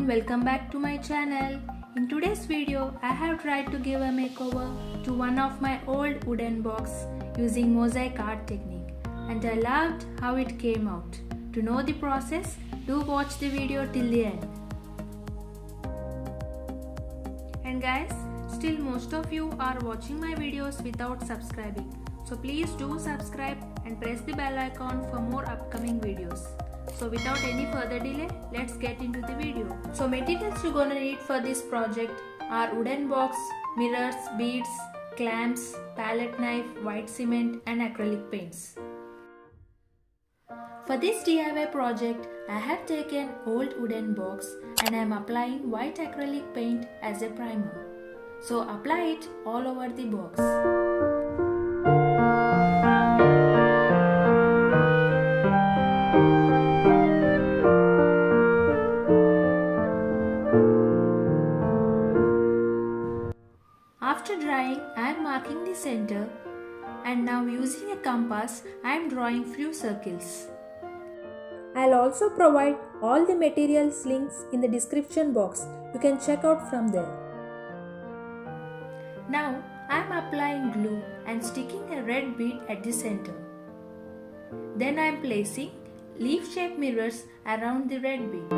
everyone, welcome back to my channel. In today's video, I have tried to give a makeover to one of my old wooden box using Mosaic Art technique, and I loved how it came out. To know the process, do watch the video till the end. And guys, still most of you are watching my videos without subscribing. So please do subscribe and press the bell icon for more upcoming videos. So without any further delay, let's get into the video. So materials you're gonna need for this project are wooden box, mirrors, beads, clamps, palette knife, white cement and acrylic paints. For this DIY project, I have taken old wooden box and I am applying white acrylic paint as a primer. So apply it all over the box. After drying, I am marking the center, and now using a compass, I am drawing few circles. I'll also provide all the materials links in the description box. You can check out from there. Now I am applying glue and sticking a red bead at the center. Then I am placing leaf-shaped mirrors around the red bead.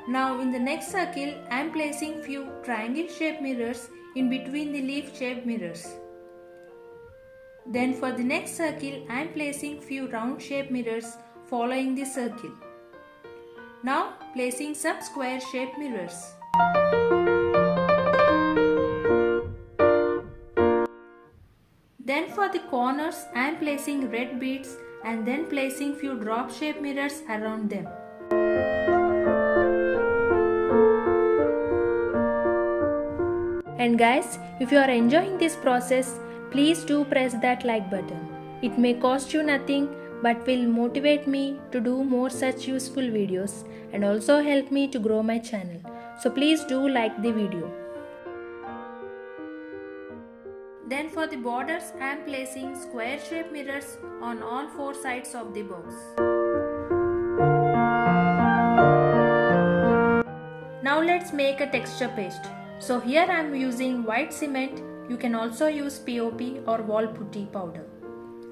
Now in the next circle, I am placing few triangle shaped mirrors in between the leaf shaped mirrors. Then for the next circle, I am placing few round shaped mirrors following the circle. Now placing some square shaped mirrors. Then for the corners, I am placing red beads and then placing few drop shaped mirrors around them. And guys, if you are enjoying this process, please do press that like button. It may cost you nothing but will motivate me to do more such useful videos and also help me to grow my channel. So please do like the video. Then for the borders, I am placing square shaped mirrors on all four sides of the box. Now let's make a texture paste. So here I am using white cement. You can also use POP or wall putty powder.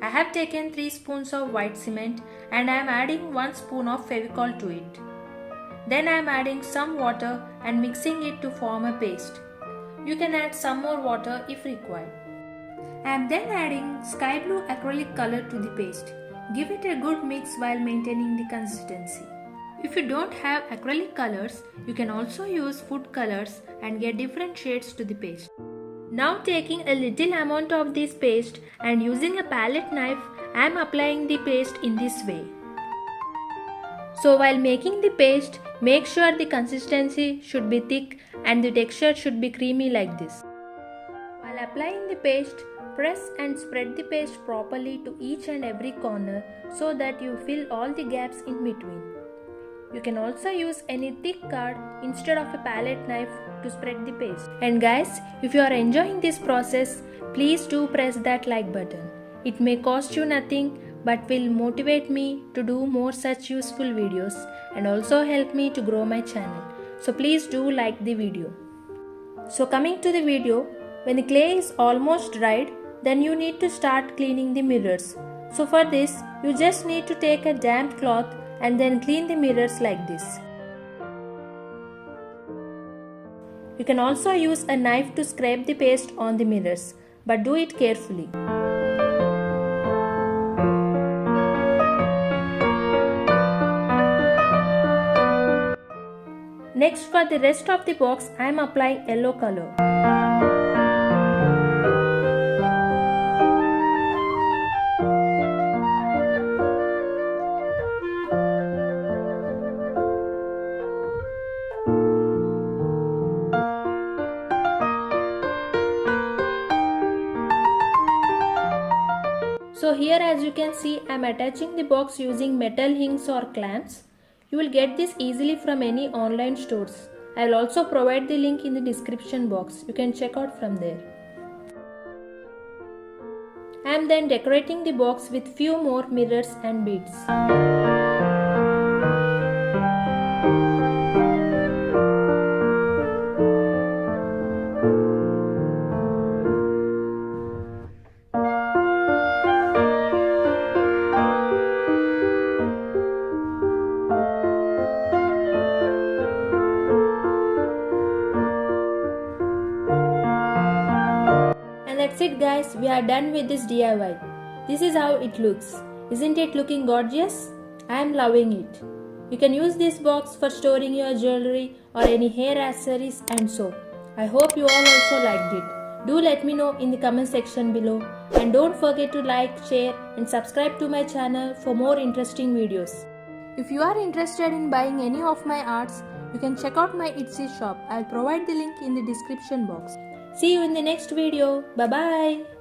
I have taken 3 spoons of white cement and I am adding 1 spoon of Fevicol to it. Then I am adding some water and mixing it to form a paste. You can add some more water if required. I am then adding sky blue acrylic color to the paste. Give it a good mix while maintaining the consistency. If you don't have acrylic colors, you can also use food colors and get different shades to the paste. Now taking a little amount of this paste and using a palette knife, I am applying the paste in this way. So while making the paste, make sure the consistency should be thick and the texture should be creamy like this. While applying the paste, press and spread the paste properly to each and every corner so that you fill all the gaps in between. You can also use any thick card instead of a palette knife to spread the paste. And guys, if you are enjoying this process, please do press that like button. It may cost you nothing but will motivate me to do more such useful videos and also help me to grow my channel. So please do like the video. So coming to the video, when the clay is almost dried, then you need to start cleaning the mirrors. So for this, you just need to take a damp cloth and then clean the mirrors like this. You can also use a knife to scrape the paste on the mirrors, but do it carefully. Next, for the rest of the box, I am applying yellow color. So here as you can see, I am attaching the box using metal hinges or clamps. You will get this easily from any online stores. I will also provide the link in the description box. You can check out from there. I am then decorating the box with few more mirrors and beads. And that's it guys, we are done with this DIY. This is how it looks. Isn't it looking gorgeous? I am loving it. You can use this box for storing your jewelry or any hair accessories and so. I hope you all also liked it. Do let me know in the comment section below, and don't forget to like, share and subscribe to my channel for more interesting videos. If you are interested in buying any of my arts, you can check out my Etsy shop. I'll provide the link in the description box. See you in the next video. Bye bye.